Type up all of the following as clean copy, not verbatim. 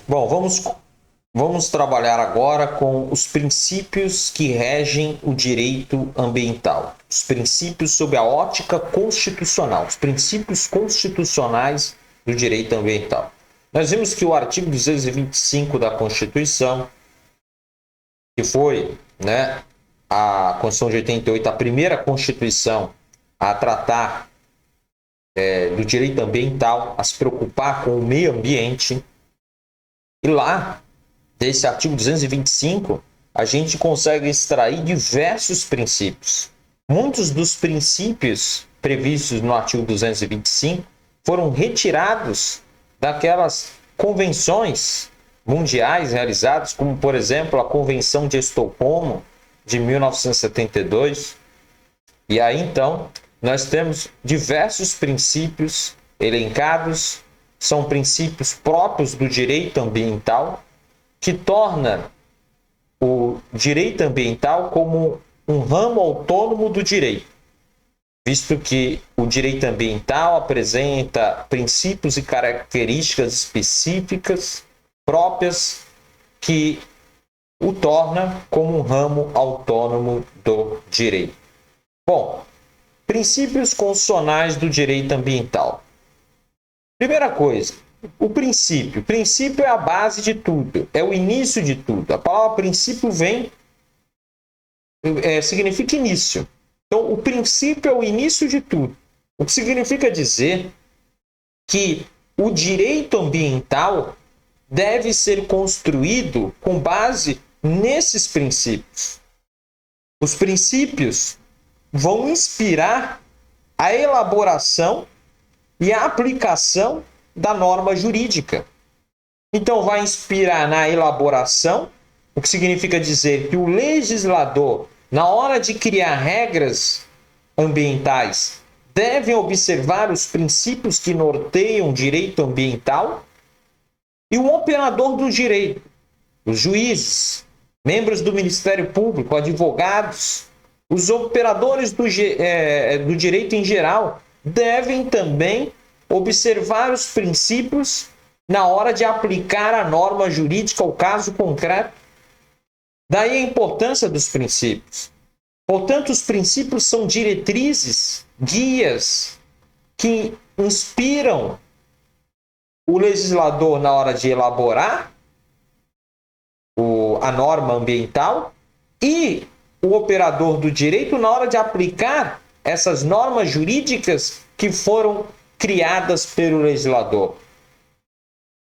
Bom, vamos trabalhar agora com os princípios que regem o direito ambiental. Os princípios sob a ótica constitucional, os princípios constitucionais do direito ambiental. Nós vimos que o artigo 225 da Constituição, que foi, a Constituição de 88, a primeira Constituição a tratar do direito ambiental, a se preocupar com o meio ambiente. E lá, desse artigo 225, a gente consegue extrair diversos princípios. Muitos dos princípios previstos no artigo 225 foram retirados daquelas convenções mundiais realizadas, como, por exemplo, a Convenção de Estocolmo, de 1972. E aí, então, nós temos diversos princípios elencados, são princípios próprios do direito ambiental, que torna o direito ambiental como um ramo autônomo do direito, visto que o direito ambiental apresenta princípios e características específicas próprias que o torna como um ramo autônomo do direito. Bom, princípios constitucionais do direito ambiental. Primeira coisa, o princípio. Princípio é a base de tudo, é o início de tudo. A palavra princípio significa início. Então, o princípio é o início de tudo. O que significa dizer que o direito ambiental deve ser construído com base nesses princípios. Os princípios vão inspirar a elaboração e a aplicação da norma jurídica. Então, vai inspirar na elaboração, o que significa dizer que o legislador, na hora de criar regras ambientais, deve observar os princípios que norteiam o direito ambiental, e o operador do direito, os juízes, membros do Ministério Público, advogados, os operadores do direito em geral, devem também observar os princípios na hora de aplicar a norma jurídica ao caso concreto. Daí a importância dos princípios. Portanto, os princípios são diretrizes, guias, que inspiram o legislador na hora de elaborar a norma ambiental e o operador do direito na hora de aplicar essas normas jurídicas que foram criadas pelo legislador.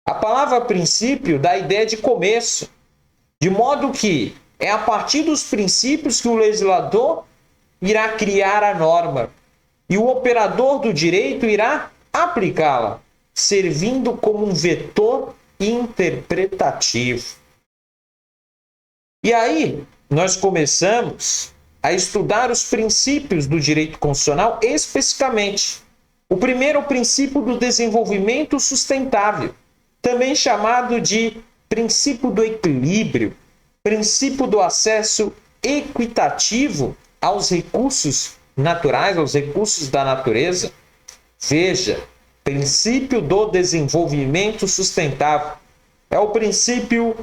A palavra princípio dá a ideia de começo, de modo que é a partir dos princípios que o legislador irá criar a norma e o operador do direito irá aplicá-la, servindo como um vetor interpretativo. E aí, nós começamos a estudar os princípios do direito constitucional especificamente. O primeiro é o princípio do desenvolvimento sustentável, também chamado de princípio do equilíbrio, princípio do acesso equitativo aos recursos naturais, aos recursos da natureza. Veja, princípio do desenvolvimento sustentável é o princípio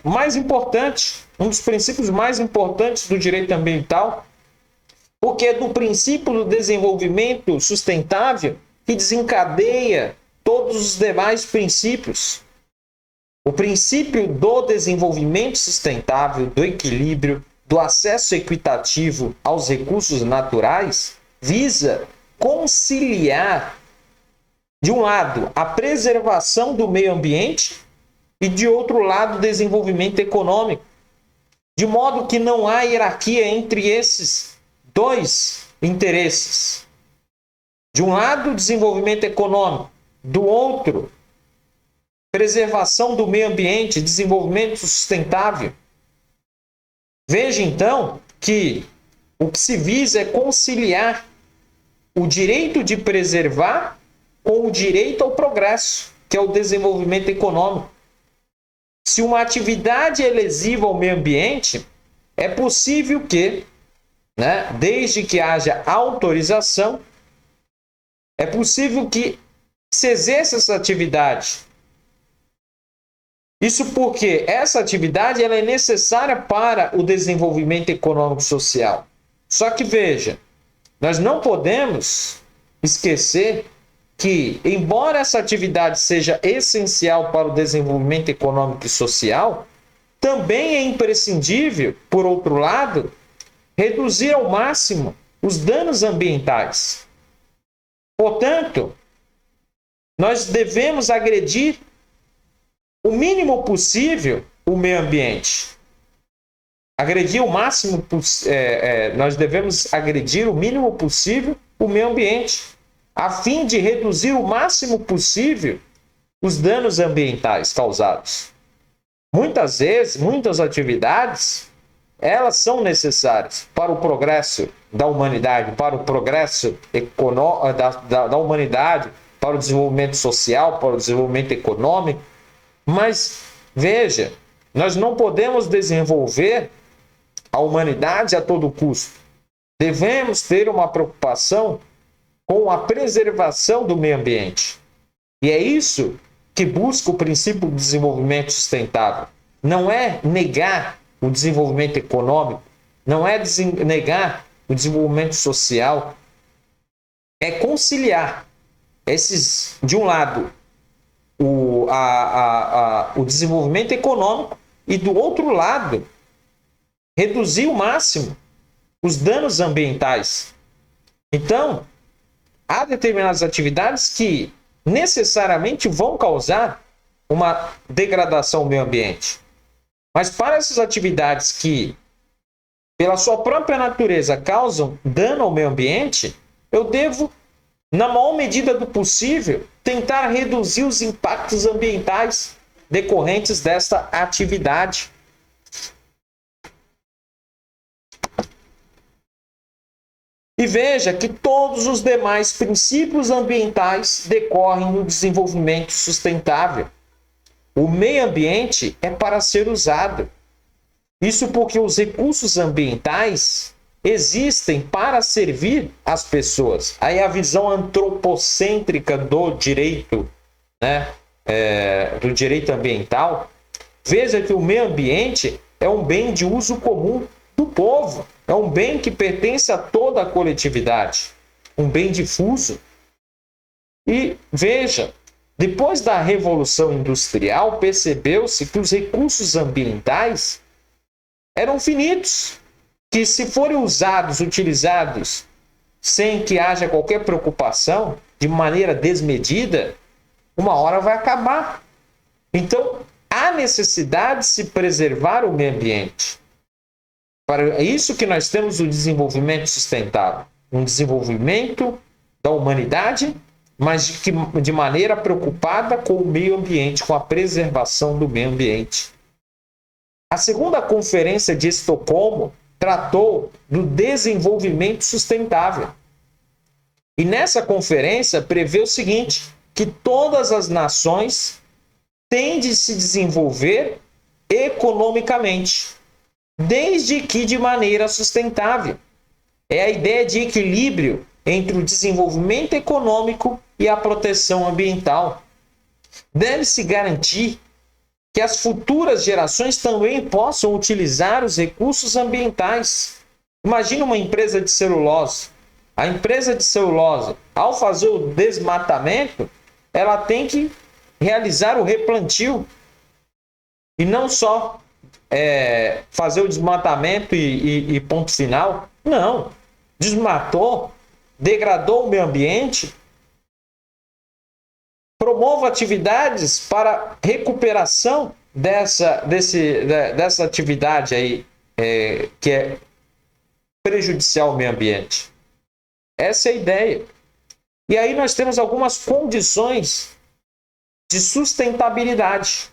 mais importante, um dos princípios mais importantes do direito ambiental, porque é do princípio do desenvolvimento sustentável que desencadeia todos os demais princípios. O princípio do desenvolvimento sustentável, do equilíbrio, do acesso equitativo aos recursos naturais, visa conciliar, de um lado, a preservação do meio ambiente e, de outro lado, o desenvolvimento econômico, de modo que não há hierarquia entre esses dois interesses. De um lado, o desenvolvimento econômico, do outro, preservação do meio ambiente, desenvolvimento sustentável. Veja, então, que o que se visa é conciliar o direito de preservar com o direito ao progresso, que é o desenvolvimento econômico. Se uma atividade é lesiva ao meio ambiente, é possível que, desde que haja autorização, é possível que se exerça essa atividade Isso porque essa atividade ela é necessária para o desenvolvimento econômico e social. Só que veja, nós não podemos esquecer que, embora essa atividade seja essencial para o desenvolvimento econômico e social, também é imprescindível, por outro lado, reduzir ao máximo os danos ambientais. Portanto, nós devemos agredir o mínimo possível o meio ambiente. Agredir o máximo, nós devemos agredir o mínimo possível o meio ambiente, a fim de reduzir o máximo possível os danos ambientais causados. Muitas vezes, muitas atividades, elas são necessárias para o progresso da humanidade, para o progresso da humanidade, para o desenvolvimento social, para o desenvolvimento econômico. Mas, veja, nós não podemos desenvolver a humanidade a todo custo. Devemos ter uma preocupação com a preservação do meio ambiente. E é isso que busca o princípio do desenvolvimento sustentável. Não é negar o desenvolvimento econômico, não é negar o desenvolvimento social, é conciliar esses, de um lado, o desenvolvimento econômico e, do outro lado, reduzir ao máximo os danos ambientais. Então, há determinadas atividades que necessariamente vão causar uma degradação ao meio ambiente. Mas para essas atividades que, pela sua própria natureza, causam dano ao meio ambiente, eu devo, na maior medida do possível, tentar reduzir os impactos ambientais decorrentes desta atividade. E veja que todos os demais princípios ambientais decorrem do desenvolvimento sustentável. O meio ambiente é para ser usado. Isso porque os recursos ambientais existem para servir as pessoas. Aí a visão antropocêntrica do direito, do direito ambiental, veja que o meio ambiente é um bem de uso comum do povo. É um bem que pertence a toda a coletividade, um bem difuso. E veja, depois da Revolução Industrial, percebeu-se que os recursos ambientais eram finitos, que se forem utilizados sem que haja qualquer preocupação, de maneira desmedida, uma hora vai acabar. Então, há necessidade de se preservar o meio ambiente. Para isso que nós temos o desenvolvimento sustentável, um desenvolvimento da humanidade, mas de maneira preocupada com o meio ambiente, com a preservação do meio ambiente. A segunda conferência de Estocolmo tratou do desenvolvimento sustentável. E nessa conferência prevê o seguinte, que todas as nações têm de se desenvolver economicamente, desde que de maneira sustentável. É a ideia de equilíbrio entre o desenvolvimento econômico e a proteção ambiental. Deve-se garantir que as futuras gerações também possam utilizar os recursos ambientais. Imagina uma empresa de celulose. A empresa de celulose, ao fazer o desmatamento, ela tem que realizar o replantio. E não só fazer o desmatamento e ponto final. Não. Desmatou, degradou o meio ambiente, promova atividades para recuperação dessa atividade aí, que é prejudicial ao meio ambiente. Essa é a ideia. E aí nós temos algumas condições de sustentabilidade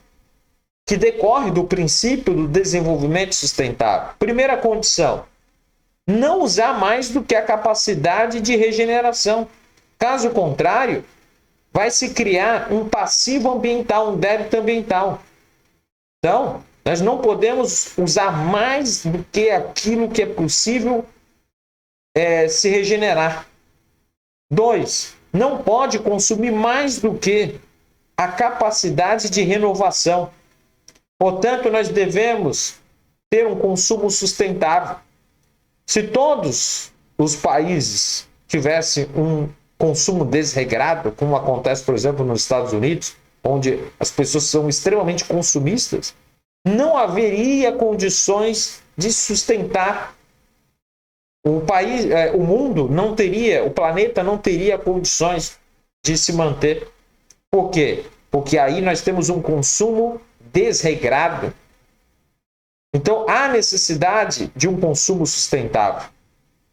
que decorre do princípio do desenvolvimento sustentável. Primeira condição, não usar mais do que a capacidade de regeneração. Caso contrário, vai se criar um passivo ambiental, um débito ambiental. Então, nós não podemos usar mais do que aquilo que é possível se regenerar. 2, não pode consumir mais do que a capacidade de renovação. Portanto, nós devemos ter um consumo sustentável. Se todos os países tivessem um consumo desregrado, como acontece, por exemplo, nos Estados Unidos, onde as pessoas são extremamente consumistas, não haveria condições de sustentar o país, o mundo não teria, o planeta não teria condições de se manter. Por quê? Porque aí nós temos um consumo desregrado. Então, há necessidade de um consumo sustentável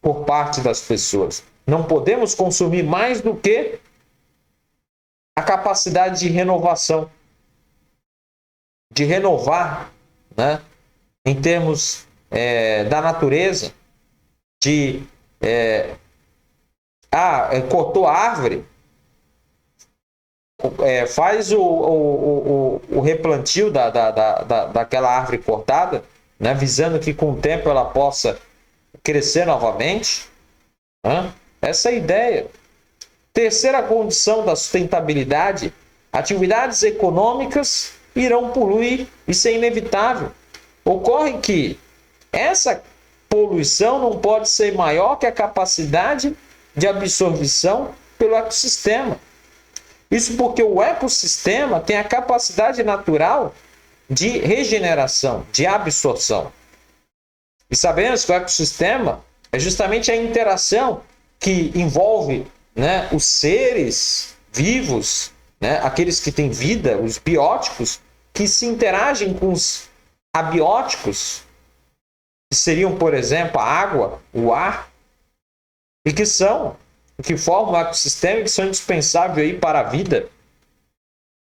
por parte das pessoas. Não podemos consumir mais do que a capacidade de renovação, de renovar, né? Em termos da natureza, cortou a árvore, faz o replantio daquela árvore cortada, né, visando que com o tempo ela possa crescer novamente. Né? Essa é a ideia. Terceira condição da sustentabilidade: atividades econômicas irão poluir, isso é inevitável. Ocorre que essa poluição não pode ser maior que a capacidade de absorção pelo ecossistema. Isso porque o ecossistema tem a capacidade natural de regeneração, de absorção. E sabemos que o ecossistema é justamente a interação que envolve, né, os seres vivos, né, aqueles que têm vida, os bióticos, que se interagem com os abióticos, que seriam, por exemplo, a água, o ar, e que formam o ecossistema e que são indispensáveis aí para a vida.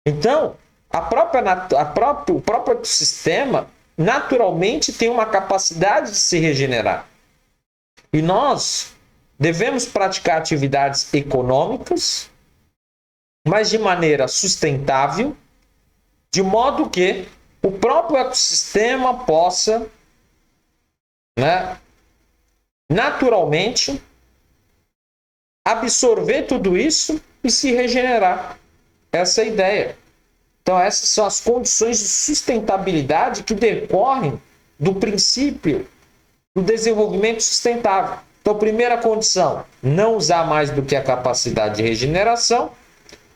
Então, o próprio ecossistema naturalmente tem uma capacidade de se regenerar. E nós devemos praticar atividades econômicas, mas de maneira sustentável, de modo que o próprio ecossistema possa, né, naturalmente absorver tudo isso e se regenerar. Essa é a ideia. Então, essas são as condições de sustentabilidade que decorrem do princípio do desenvolvimento sustentável. Então, primeira condição, não usar mais do que a capacidade de regeneração.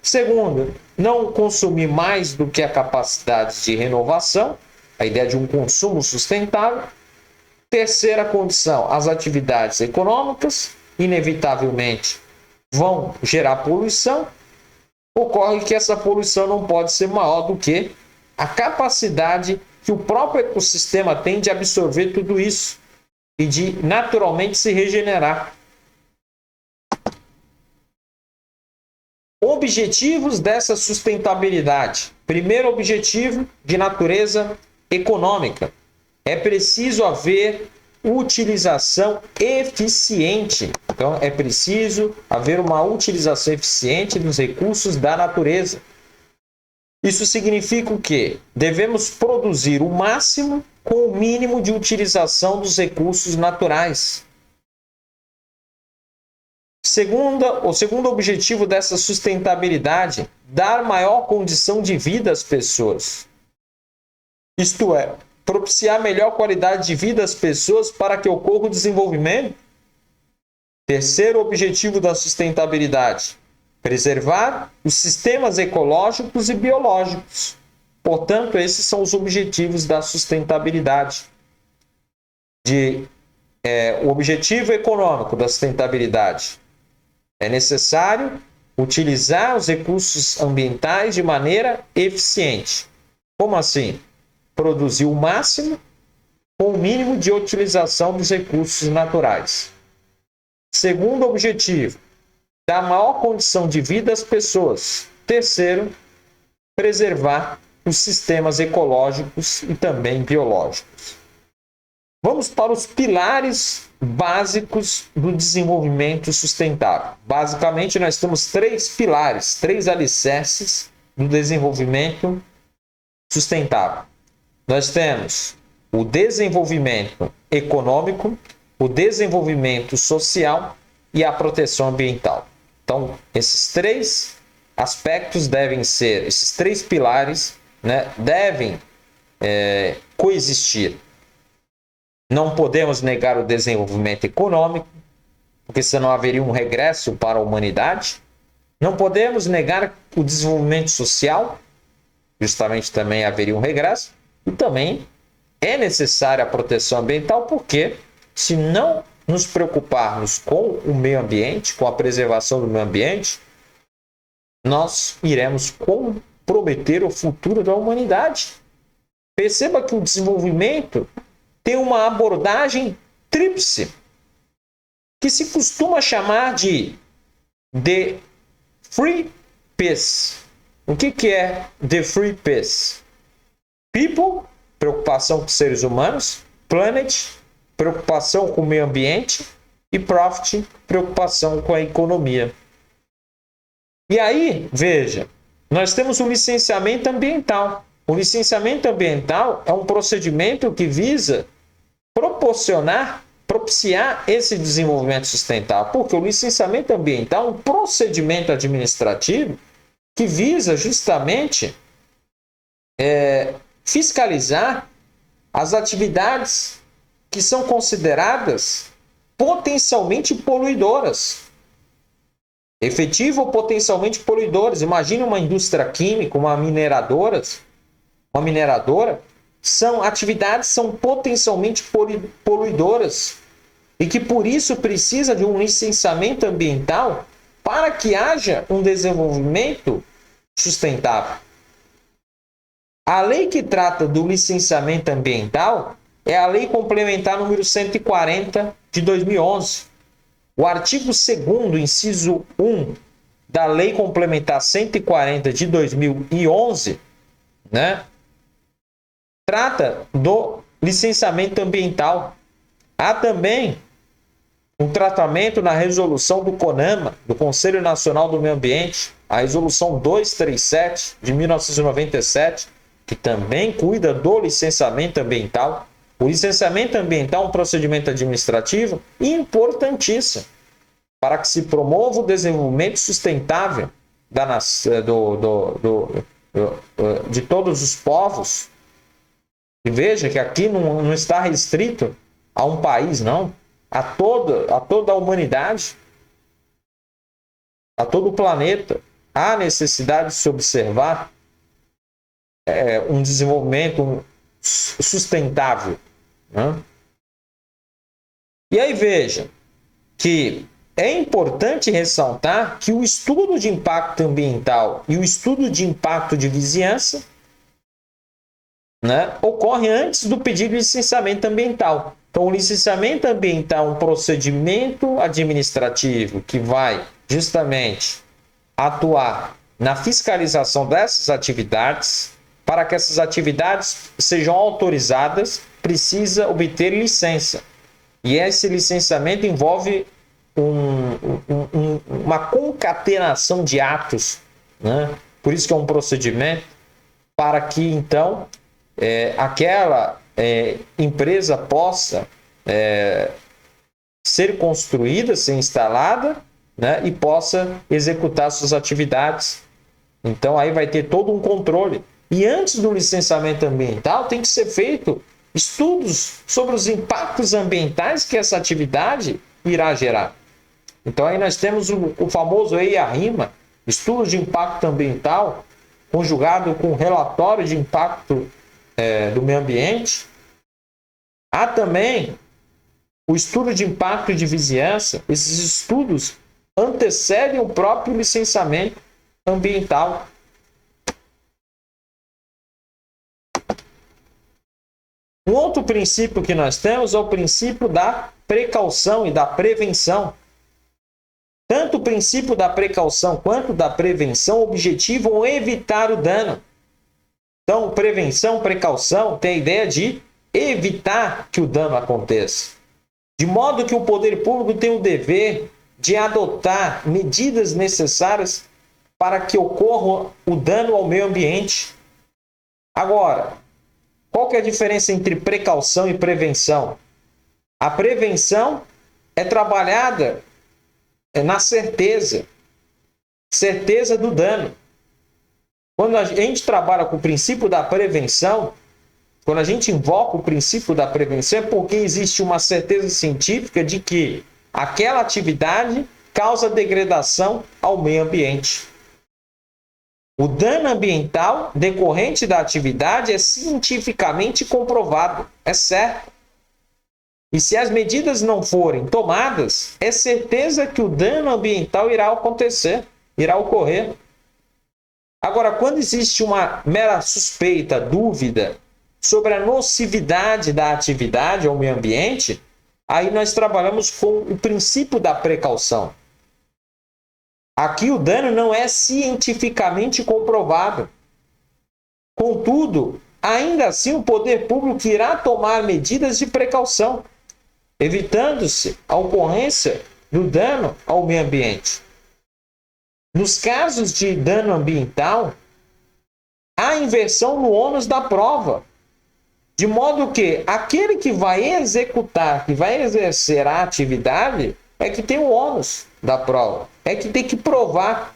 Segundo, não consumir mais do que a capacidade de renovação, a ideia de um consumo sustentável. Terceira condição, as atividades econômicas, inevitavelmente, vão gerar poluição. Ocorre que essa poluição não pode ser maior do que a capacidade que o próprio ecossistema tem de absorver tudo isso e de naturalmente se regenerar. Objetivos dessa sustentabilidade. Primeiro objetivo, de natureza econômica. É preciso haver utilização eficiente. Então, é preciso haver uma utilização eficiente dos recursos da natureza. Isso significa o quê? Devemos produzir o máximo com o mínimo de utilização dos recursos naturais. O segundo objetivo dessa sustentabilidade, dar maior condição de vida às pessoas. Isto é, propiciar melhor qualidade de vida às pessoas para que ocorra o desenvolvimento. Terceiro objetivo da sustentabilidade, preservar os sistemas ecológicos e biológicos. Portanto, esses são os objetivos da sustentabilidade. O objetivo econômico da sustentabilidade. É necessário utilizar os recursos ambientais de maneira eficiente. Como assim? Produzir o máximo com o mínimo de utilização dos recursos naturais. Segundo objetivo, dar maior condição de vida às pessoas. Terceiro, preservar os sistemas ecológicos e também biológicos. Vamos para os pilares básicos do desenvolvimento sustentável. Basicamente, nós temos 3 pilares, 3 alicerces do desenvolvimento sustentável. Nós temos o desenvolvimento econômico, o desenvolvimento social e a proteção ambiental. Então, esses 3 aspectos devem ser, esses 3 pilares, né, devem coexistir. Não podemos negar o desenvolvimento econômico, porque senão haveria um regresso para a humanidade. Não podemos negar o desenvolvimento social, justamente também haveria um regresso. E também é necessária a proteção ambiental, porque se não nos preocuparmos com o meio ambiente, com a preservação do meio ambiente, nós iremos comprometer o futuro da humanidade. Perceba que o desenvolvimento tem uma abordagem tríplice, que se costuma chamar de The Free Peace. O que é The Free Peace? People, preocupação com os seres humanos. Planet, preocupação com o meio ambiente. E Profit, preocupação com a economia. E aí, veja, nós temos o licenciamento ambiental. O licenciamento ambiental é um procedimento que visa propiciar esse desenvolvimento sustentável. Porque o licenciamento ambiental é um procedimento administrativo que visa justamente fiscalizar as atividades que são consideradas potencialmente poluidoras. Efetivo ou potencialmente poluidoras. Imagine uma indústria química, uma mineradora, são potencialmente poluidoras e que por isso precisa de um licenciamento ambiental para que haja um desenvolvimento sustentável. A lei que trata do licenciamento ambiental é a Lei Complementar número 140 de 2011. O artigo 2º, inciso 1 da Lei Complementar 140 de 2011, né, trata do licenciamento ambiental. Há também um tratamento na resolução do CONAMA, do Conselho Nacional do Meio Ambiente, a resolução 237 de 1997, que também cuida do licenciamento ambiental. O licenciamento ambiental é um procedimento administrativo importantíssimo para que se promova o desenvolvimento sustentável de todos os povos. E veja que aqui não está restrito a um país, não. A toda a humanidade, a todo o planeta. Há necessidade de se observar um desenvolvimento sustentável. Né? E aí veja que é importante ressaltar que o estudo de impacto ambiental e o estudo de impacto de vizinhança, né, ocorre antes do pedido de licenciamento ambiental. Então, o licenciamento ambiental é um procedimento administrativo que vai justamente atuar na fiscalização dessas atividades. Para que essas atividades sejam autorizadas, precisa obter licença. E esse licenciamento envolve uma concatenação de atos, né? Por isso que é um procedimento para que, então, aquela empresa possa ser construída, ser instalada, né? E possa executar suas atividades. Então, aí vai ter todo um controle. E antes do licenciamento ambiental, tem que ser feito estudos sobre os impactos ambientais que essa atividade irá gerar. Então, aí nós temos o famoso EIA-RIMA, estudo de impacto ambiental, conjugado com relatório de impacto do meio ambiente. Há também o estudo de impacto de vizinhança. Esses estudos antecedem o próprio licenciamento ambiental. Um outro princípio que nós temos é o princípio da precaução e da prevenção. Tanto o princípio da precaução quanto da prevenção objetivam evitar o dano. Então, prevenção, precaução tem a ideia de evitar que o dano aconteça. De modo que o poder público tem o dever de adotar medidas necessárias para que ocorra o dano ao meio ambiente. Agora, qual que é a diferença entre precaução e prevenção? A prevenção é trabalhada na certeza do dano. Quando a gente trabalha com o princípio da prevenção, quando a gente invoca o princípio da prevenção, é porque existe uma certeza científica de que aquela atividade causa degradação ao meio ambiente. O dano ambiental decorrente da atividade é cientificamente comprovado, é certo. E se as medidas não forem tomadas, é certeza que o dano ambiental irá acontecer, irá ocorrer. Agora, quando existe uma mera suspeita, dúvida sobre a nocividade da atividade ao meio ambiente, aí nós trabalhamos com o princípio da precaução. Aqui o dano não é cientificamente comprovado. Contudo, ainda assim o poder público irá tomar medidas de precaução, evitando-se a ocorrência do dano ao meio ambiente. Nos casos de dano ambiental, há inversão no ônus da prova, de modo que aquele que vai executar, que vai exercer a atividade, é que tem o ônus da prova, é que tem que provar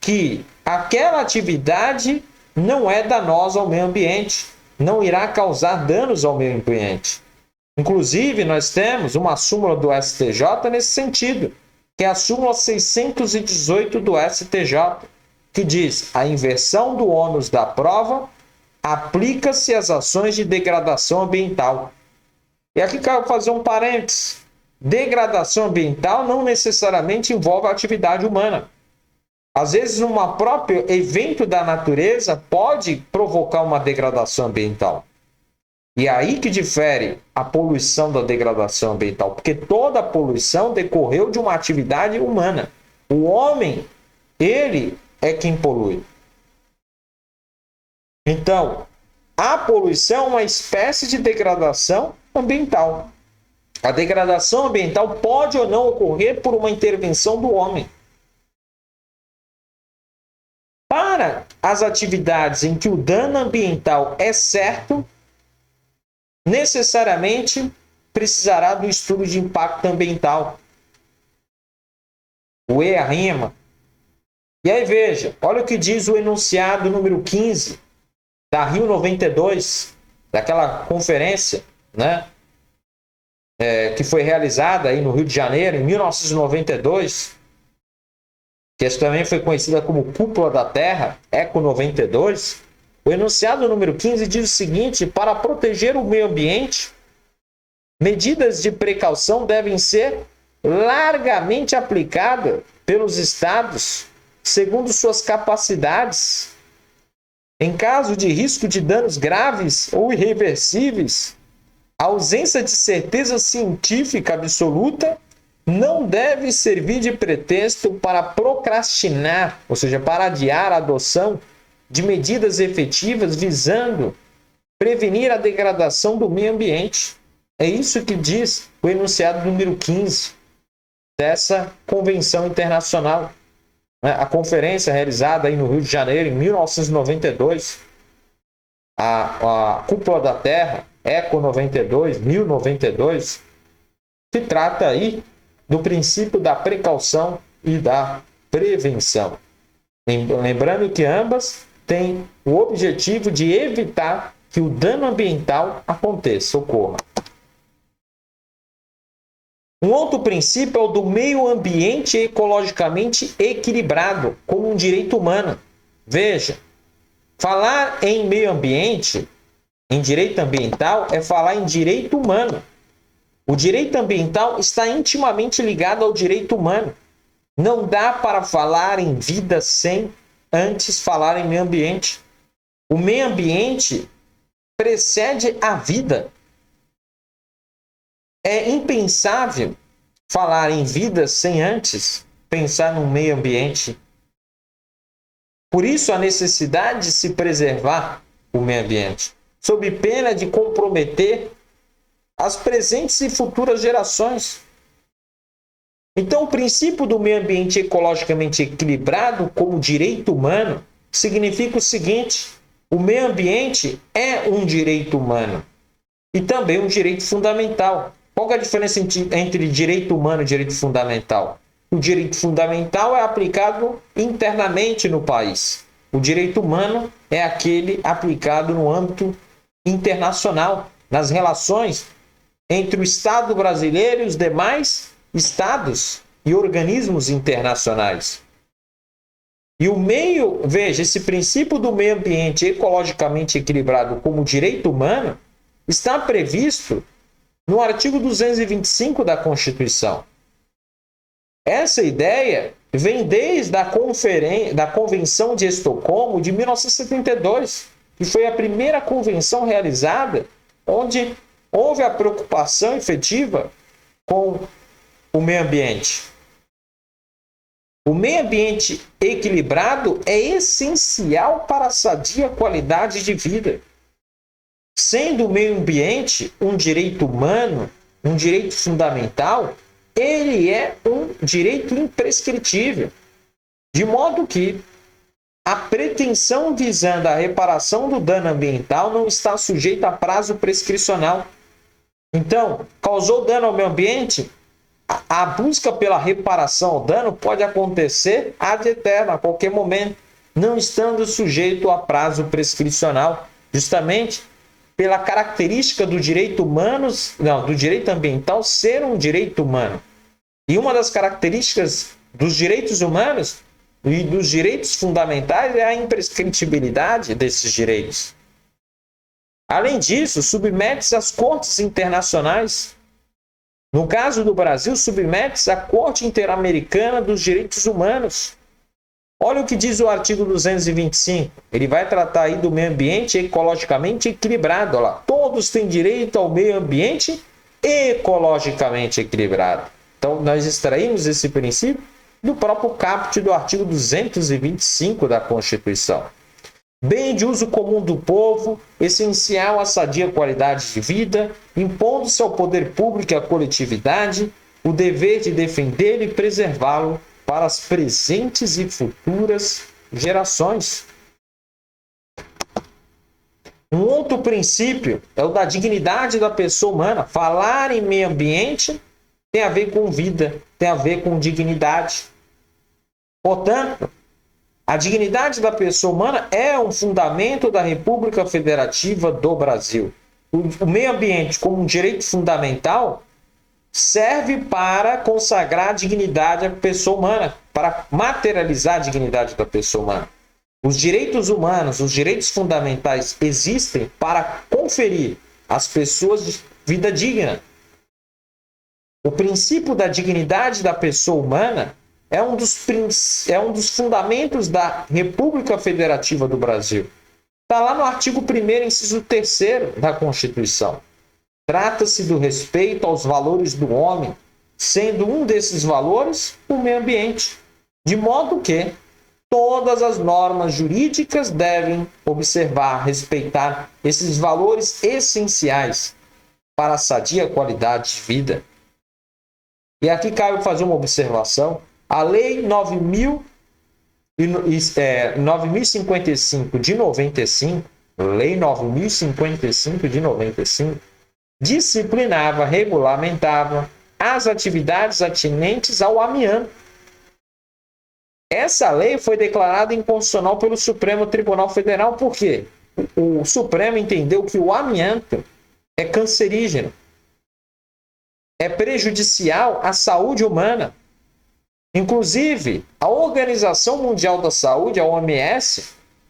que aquela atividade não é danosa ao meio ambiente, não irá causar danos ao meio ambiente. Inclusive, nós temos uma súmula do STJ nesse sentido, que é a súmula 618 do STJ, que diz: a inversão do ônus da prova aplica-se às ações de degradação ambiental. E aqui quero fazer um parênteses. Degradação ambiental não necessariamente envolve a atividade humana. Às vezes, um próprio evento da natureza pode provocar uma degradação ambiental. E é aí que difere a poluição da degradação ambiental, porque toda a poluição decorreu de uma atividade humana. O homem, ele é quem polui. Então, a poluição é uma espécie de degradação ambiental. A degradação ambiental pode ou não ocorrer por uma intervenção do homem. Para as atividades em que o dano ambiental é certo, necessariamente precisará do estudo de impacto ambiental, o ERIMA. E aí veja, olha o que diz o enunciado número 15 da Rio 92, daquela conferência, né, que foi realizada aí no Rio de Janeiro em 1992, que também foi conhecida como Cúpula da Terra, ECO 92. O enunciado número 15 diz o seguinte: para proteger o meio ambiente, medidas de precaução devem ser largamente aplicadas pelos estados, segundo suas capacidades. Em caso de risco de danos graves ou irreversíveis, a ausência de certeza científica absoluta não deve servir de pretexto para procrastinar, ou seja, para adiar a adoção de medidas efetivas visando prevenir a degradação do meio ambiente. É isso que diz o enunciado número 15 dessa convenção internacional. A conferência realizada aí no Rio de Janeiro em 1992, a Cúpula da Terra, ECO 92, 1092, se trata aí do princípio da precaução e da prevenção. Lembrando que ambas têm o objetivo de evitar que o dano ambiental aconteça, ocorra. Um outro princípio é o do meio ambiente ecologicamente equilibrado, como um direito humano. Veja, falar em meio ambiente, em direito ambiental, é falar em direito humano. O direito ambiental está intimamente ligado ao direito humano. Não dá para falar em vida sem antes falar em meio ambiente. O meio ambiente precede a vida. É impensável falar em vida sem antes pensar no meio ambiente. Por isso, a necessidade de se preservar o meio ambiente, sob pena de comprometer as presentes e futuras gerações. Então, o princípio do meio ambiente ecologicamente equilibrado como direito humano significa o seguinte: o meio ambiente é um direito humano e também um direito fundamental. Qual é a diferença entre direito humano e direito fundamental? O direito fundamental é aplicado internamente no país. O direito humano é aquele aplicado no âmbito internacional, nas relações entre o Estado brasileiro e os demais estados e organismos internacionais. E o meio, veja, esse princípio do meio ambiente ecologicamente equilibrado como direito humano está previsto no artigo 225 da Constituição. Essa ideia vem desde a Convenção de Estocolmo de 1972, que foi a primeira convenção realizada onde houve a preocupação efetiva com o meio ambiente. O meio ambiente equilibrado é essencial para a sadia qualidade de vida. Sendo o meio ambiente um direito humano, um direito fundamental, ele é um direito imprescritível. De modo que a pretensão visando a reparação do dano ambiental não está sujeita a prazo prescricional. Então, causou dano ao meio ambiente? A busca pela reparação ao dano pode acontecer ad eterno, a qualquer momento, não estando sujeito a prazo prescricional, justamente pela característica do direito humano, do direito ambiental ser um direito humano. E uma das características dos direitos humanos e dos direitos fundamentais é a imprescritibilidade desses direitos. Além disso, submete-se às cortes internacionais. No caso do Brasil, submete-se à Corte Interamericana dos Direitos Humanos. Olha o que diz o artigo 225. Ele vai tratar aí do meio ambiente ecologicamente equilibrado. Olha lá. Todos têm direito ao meio ambiente ecologicamente equilibrado. Então, nós extraímos esse princípio do próprio caput do artigo 225 da Constituição. Bem de uso comum do povo, essencial à sadia qualidade de vida, impondo-se ao poder público e à coletividade o dever de defendê-lo e preservá-lo para as presentes e futuras gerações. Um outro princípio é o da dignidade da pessoa humana. Falar em meio ambiente tem a ver com vida, tem a ver com dignidade. Portanto, a dignidade da pessoa humana é um fundamento da República Federativa do Brasil. O meio ambiente, como um direito fundamental, serve para consagrar a dignidade da pessoa humana, para materializar a dignidade da pessoa humana. Os direitos humanos, os direitos fundamentais existem para conferir às pessoas vida digna. O princípio da dignidade da pessoa humana é um dos fundamentos da República Federativa do Brasil. Está lá no artigo 1º, inciso 3º da Constituição. Trata-se do respeito aos valores do homem, sendo um desses valores o meio ambiente. De modo que todas as normas jurídicas devem observar, respeitar esses valores essenciais para a sadia qualidade de vida. E aqui cabe fazer uma observação. A Lei 9.055 de 95, Lei 9.055 de 95, disciplinava, regulamentava as atividades atinentes ao amianto. Essa lei foi declarada inconstitucional pelo Supremo Tribunal Federal. Por quê? O Supremo entendeu que o amianto é cancerígeno, é prejudicial à saúde humana. Inclusive, a Organização Mundial da Saúde, a OMS,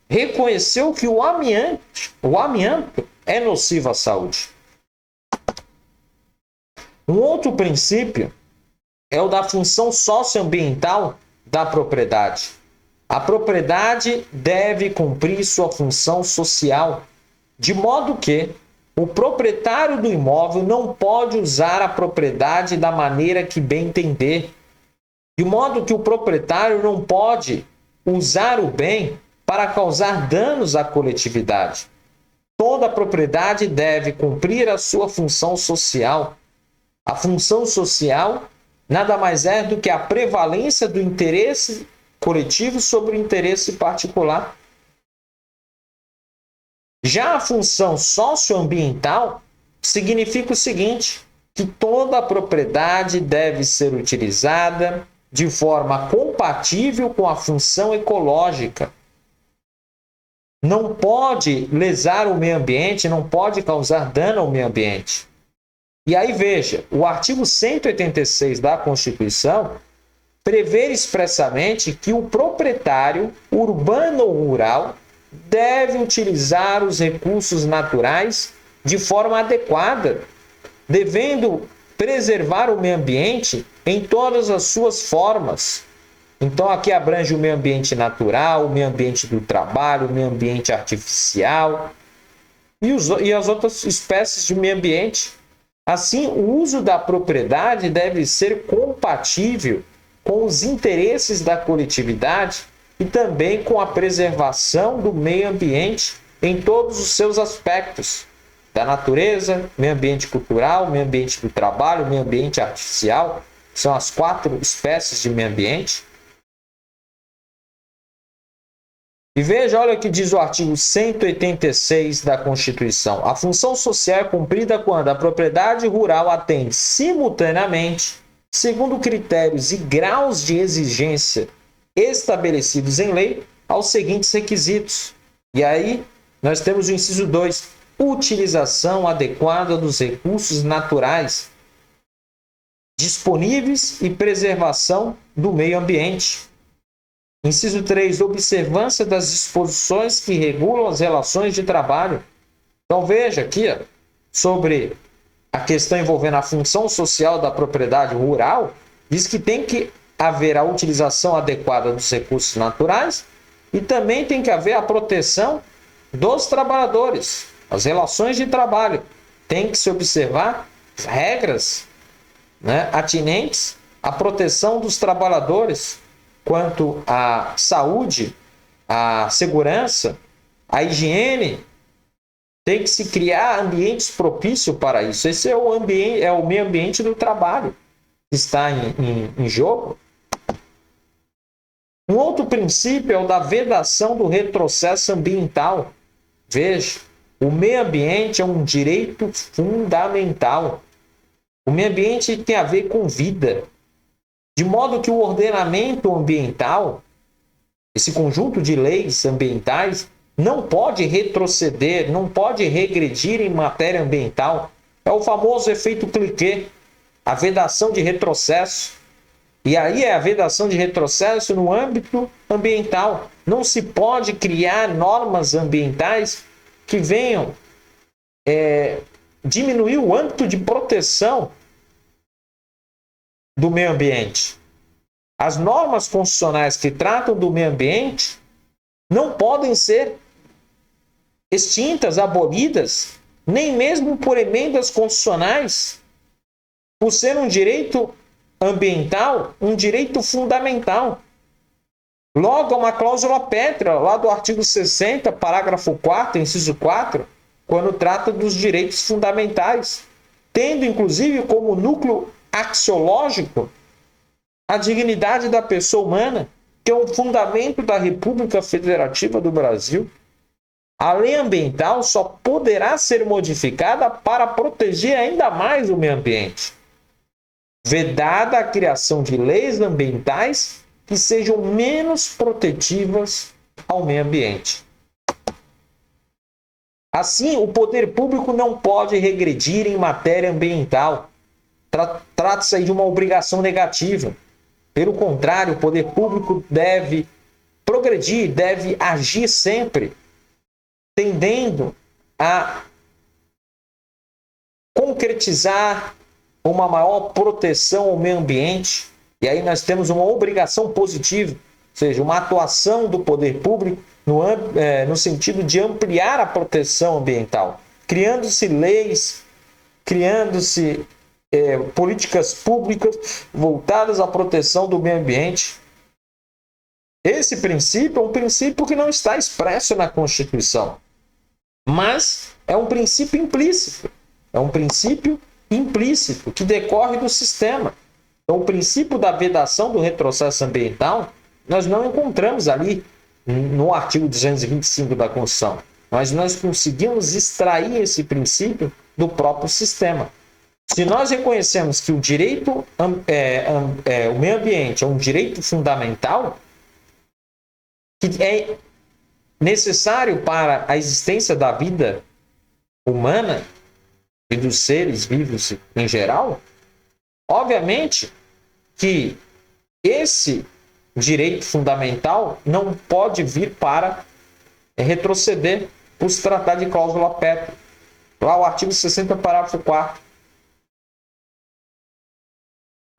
reconheceu que o amianto é nocivo à saúde. Um outro princípio é o da função socioambiental da propriedade. A propriedade deve cumprir sua função social, de modo que o proprietário do imóvel não pode usar a propriedade da maneira que bem entender. De modo que o proprietário não pode usar o bem para causar danos à coletividade. Toda propriedade deve cumprir a sua função social. A função social nada mais é do que a prevalência do interesse coletivo sobre o interesse particular. Já a função socioambiental significa o seguinte, que toda a propriedade deve ser utilizada de forma compatível com a função ecológica. não pode lesar o meio ambiente, não pode causar dano ao meio ambiente. E aí veja, o artigo 186 da Constituição prevê expressamente que o proprietário, urbano ou rural, deve utilizar os recursos naturais de forma adequada, devendo preservar o meio ambiente em todas as suas formas. Então aqui abrange o meio ambiente natural, o meio ambiente do trabalho, o meio ambiente artificial e as outras espécies de meio ambiente. Assim, o uso da propriedade deve ser compatível com os interesses da coletividade e também com a preservação do meio ambiente em todos os seus aspectos, da natureza, meio ambiente cultural, meio ambiente do trabalho, meio ambiente artificial, são as 4 espécies de meio ambiente. E veja, olha o que diz o artigo 186 da Constituição. A função social é cumprida quando a propriedade rural atende simultaneamente, segundo critérios e graus de exigência estabelecidos em lei, aos seguintes requisitos. E aí nós temos o inciso 2, utilização adequada dos recursos naturais disponíveis e preservação do meio ambiente. Inciso 3, observância das disposições que regulam as relações de trabalho. Então veja aqui sobre a questão envolvendo a função social da propriedade rural, diz que tem que haver a utilização adequada dos recursos naturais e também tem que haver a proteção dos trabalhadores, as relações de trabalho. Tem que se observar regras, atinentes à proteção dos trabalhadores quanto à saúde, à segurança, à higiene. Tem que se criar ambientes propícios para isso. Esse é o meio ambiente do trabalho que está em jogo. Um outro princípio é o da vedação do retrocesso ambiental. Veja, o meio ambiente é um direito fundamental. O meio ambiente tem a ver com vida. De modo que o ordenamento ambiental, esse conjunto de leis ambientais, não pode retroceder, não pode regredir em matéria ambiental. É o famoso efeito cliquet, a vedação de retrocesso. E aí é a vedação de retrocesso no âmbito ambiental. Não se pode criar normas ambientais que venham diminuir o âmbito de proteção do meio ambiente. As normas constitucionais que tratam do meio ambiente não podem ser extintas, abolidas, nem mesmo por emendas constitucionais, por ser um direito ambiental, um direito fundamental. Logo, é uma cláusula pétrea, lá do artigo 60, parágrafo 4º, inciso 4, quando trata dos direitos fundamentais, tendo inclusive como núcleo axiológico a dignidade da pessoa humana, que é o fundamento da República Federativa do Brasil. A lei ambiental só poderá ser modificada para proteger ainda mais o meio ambiente, vedada a criação de leis ambientais que sejam menos protetivas ao meio ambiente. Assim, o poder público não pode regredir em matéria ambiental. Trata-se aí de uma obrigação negativa. Pelo contrário, o poder público deve progredir, deve agir sempre, tendendo a concretizar uma maior proteção ao meio ambiente. E aí nós temos uma obrigação positiva, ou seja, uma atuação do poder público no sentido de ampliar a proteção ambiental, criando-se leis, criando-se políticas públicas voltadas à proteção do meio ambiente. Esse princípio é um princípio que não está expresso na Constituição, mas é um princípio implícito. É um princípio implícito que decorre do sistema. Então, o princípio da vedação do retrocesso ambiental, nós não encontramos ali no artigo 225 da Constituição, mas nós conseguimos extrair esse princípio do próprio sistema. Se nós reconhecemos que o direito, o meio ambiente é um direito fundamental, que é necessário para a existência da vida humana e dos seres vivos em geral, obviamente que esse direito fundamental não pode vir para retroceder por se tratar de cláusula pétrea. Lá o artigo 60, parágrafo 4º.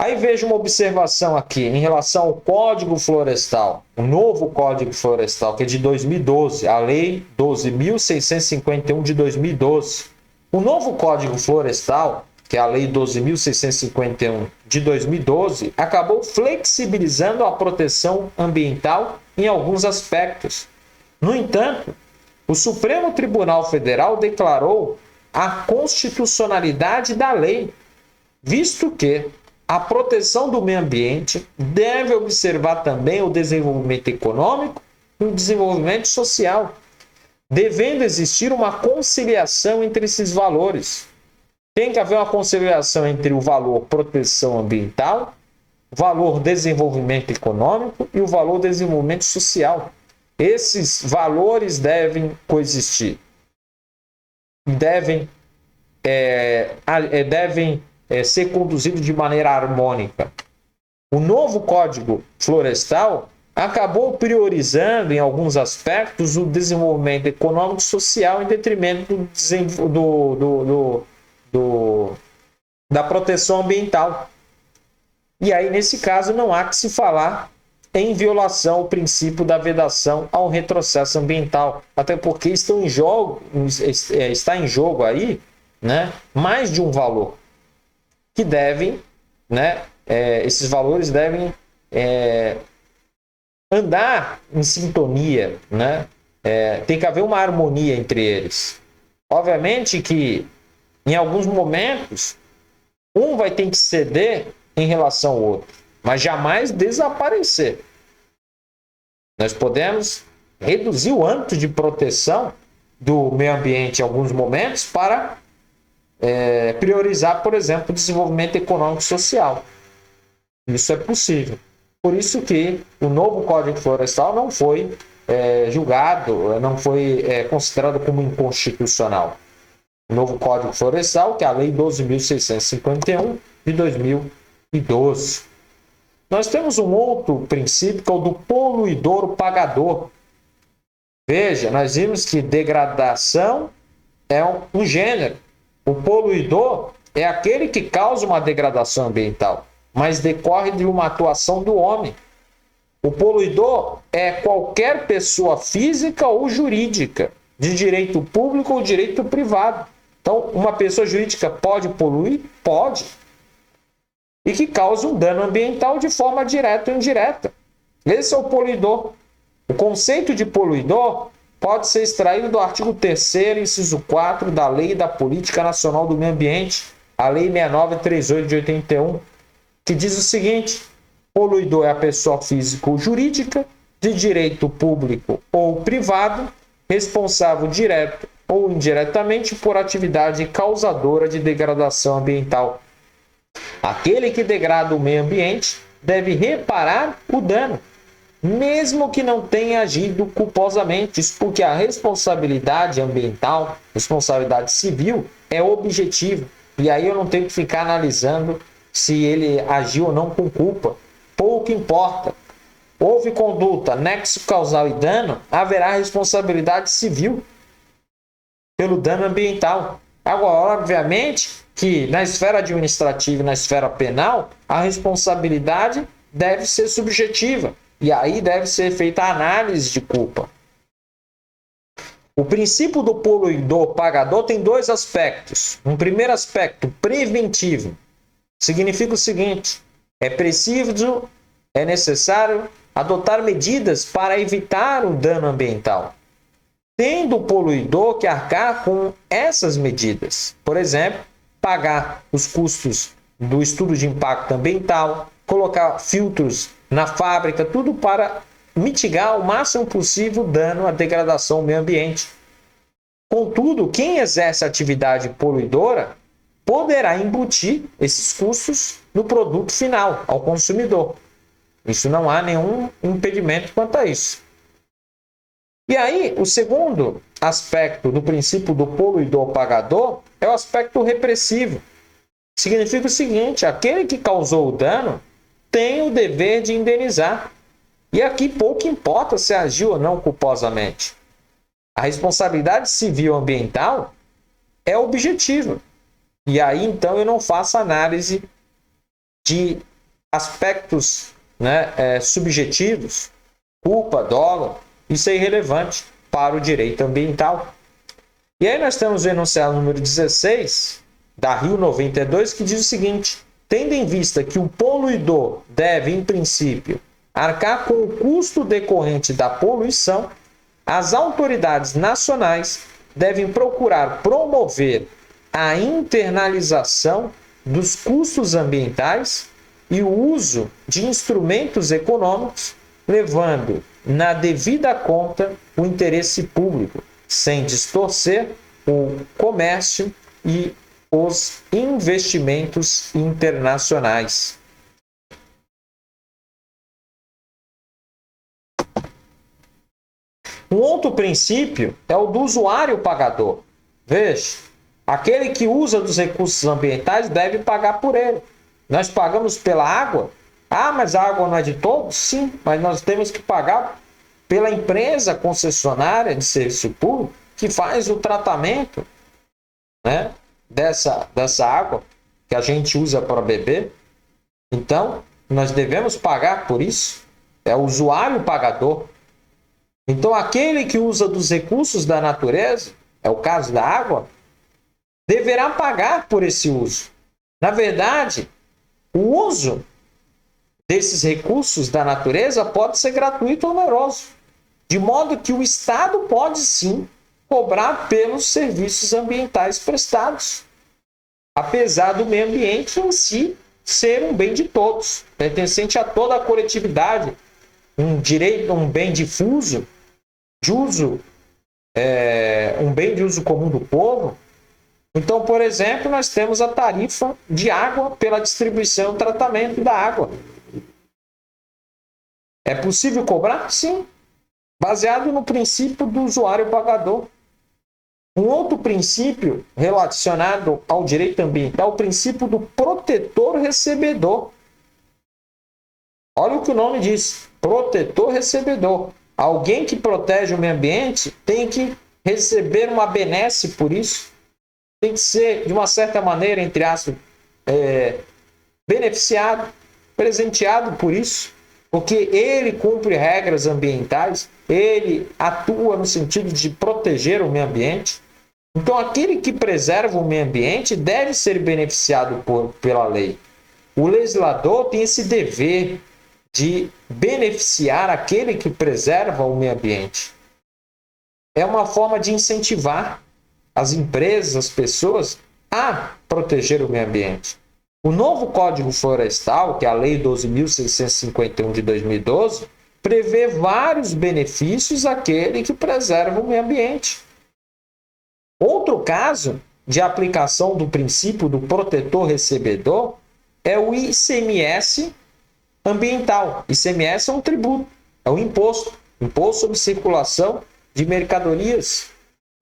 Aí veja uma observação aqui em relação ao Código Florestal, o novo Código Florestal, que é de 2012, a Lei 12.651 de 2012. O novo Código Florestal, que é a Lei 12.651 de 2012, acabou flexibilizando a proteção ambiental em alguns aspectos. No entanto, o Supremo Tribunal Federal declarou a constitucionalidade da lei, visto que a proteção do meio ambiente deve observar também o desenvolvimento econômico e o desenvolvimento social, devendo existir uma conciliação entre esses valores. Tem que haver uma conciliação entre o valor proteção ambiental, o valor desenvolvimento econômico e o valor desenvolvimento social. Esses valores devem coexistir. Devem ser conduzidos de maneira harmônica. O novo Código Florestal acabou priorizando, em alguns aspectos, o desenvolvimento econômico e social em detrimento da proteção ambiental. E aí, nesse caso, não há que se falar em violação ao princípio da vedação ao retrocesso ambiental, até porque está em jogo aí, né, mais de um valor que devem, né, esses valores devem andar em sintonia, né? Tem que haver uma harmonia entre eles. Obviamente que em alguns momentos um vai ter que ceder em relação ao outro, mas jamais desaparecer. Nós podemos reduzir o âmbito de proteção do meio ambiente em alguns momentos para priorizar, por exemplo, o desenvolvimento econômico e social. Isso é possível. Por isso que o novo Código Florestal não foi julgado, não foi considerado como inconstitucional. O novo Código Florestal, que é a Lei 12.651 de 2012. Nós temos um outro princípio, que é o do poluidor pagador. Veja, nós vimos que degradação é um gênero. O poluidor é aquele que causa uma degradação ambiental, mas decorre de uma atuação do homem. O poluidor é qualquer pessoa física ou jurídica, de direito público ou direito privado. Então, uma pessoa jurídica pode poluir? Pode. E que causa um dano ambiental de forma direta ou indireta. Esse é o poluidor. O conceito de poluidor pode ser extraído do artigo 3º, inciso 4 da Lei da Política Nacional do Meio Ambiente, a Lei 6938 de 81, que diz o seguinte: poluidor é a pessoa física ou jurídica, de direito público ou privado, responsável direto ou indiretamente por atividade causadora de degradação ambiental. Aquele que degrada o meio ambiente deve reparar o dano, mesmo que não tenha agido culposamente. Isso porque a responsabilidade ambiental, responsabilidade civil, é objetiva. E aí eu não tenho que ficar analisando se ele agiu ou não com culpa. Pouco importa. Houve conduta, nexo causal e dano, haverá responsabilidade civil pelo dano ambiental. Agora, obviamente, que na esfera administrativa e na esfera penal, a responsabilidade deve ser subjetiva. E aí deve ser feita a análise de culpa. O princípio do poluidor pagador tem dois aspectos. Um primeiro aspecto, preventivo. Significa o seguinte: é necessário adotar medidas para evitar o dano ambiental, tendo o poluidor que arcar com essas medidas. Por exemplo, pagar os custos do estudo de impacto ambiental, colocar filtros na fábrica, tudo para mitigar o máximo possível o dano, a degradação ao meio ambiente. Contudo, quem exerce atividade poluidora poderá embutir esses custos no produto final, ao consumidor. Isso não há nenhum impedimento quanto a isso. E aí, o segundo aspecto do princípio do poluidor-pagador é o aspecto repressivo. Significa o seguinte: aquele que causou o dano tem o dever de indenizar. E aqui pouco importa se agiu ou não culposamente. A responsabilidade civil ambiental é objetiva. E aí, então, eu não faço análise de aspectos, né, subjetivos, culpa, dolo. Isso é irrelevante para o direito ambiental. E aí nós temos o enunciado número 16 da Rio 92, que diz o seguinte: tendo em vista que o poluidor deve, em princípio, arcar com o custo decorrente da poluição, as autoridades nacionais devem procurar promover a internalização dos custos ambientais e o uso de instrumentos econômicos, levando na devida conta o interesse público, sem distorcer o comércio e os investimentos internacionais. Um outro princípio é o do usuário pagador. Veja, aquele que usa dos recursos ambientais deve pagar por ele. Nós pagamos pela água. Ah, mas a água não é de todos? Sim, mas nós temos que pagar pela empresa concessionária de serviço público que faz o tratamento, né, dessa água que a gente usa para beber. Então, nós devemos pagar por isso. É o usuário pagador. Então, aquele que usa dos recursos da natureza, é o caso da água, deverá pagar por esse uso. Na verdade, o uso desses recursos da natureza pode ser gratuito ou oneroso, de modo que o Estado pode sim cobrar pelos serviços ambientais prestados, apesar do meio ambiente em si ser um bem de todos, pertencente a toda a coletividade, um direito, um bem difuso, de uso, um bem de uso comum do povo. Então, por exemplo, nós temos a tarifa de água pela distribuição e tratamento da água. É possível cobrar? Sim, baseado no princípio do usuário pagador. Um outro princípio relacionado ao direito ambiental é o princípio do protetor recebedor. Olha o que o nome diz: protetor recebedor. Alguém que protege o meio ambiente tem que receber uma benesse por isso. Tem que ser, de uma certa maneira, entre aspas, beneficiado, presenteado por isso, porque ele cumpre regras ambientais, ele atua no sentido de proteger o meio ambiente. Então, aquele que preserva o meio ambiente deve ser beneficiado pela lei. O legislador tem esse dever de beneficiar aquele que preserva o meio ambiente. É uma forma de incentivar as empresas, as pessoas a proteger o meio ambiente. O novo Código Florestal, que é a Lei 12.651 de 2012, prevê vários benefícios àquele que preserva o meio ambiente. Outro caso de aplicação do princípio do protetor recebedor é o ICMS ambiental. ICMS é um tributo, é um imposto sobre circulação de mercadorias,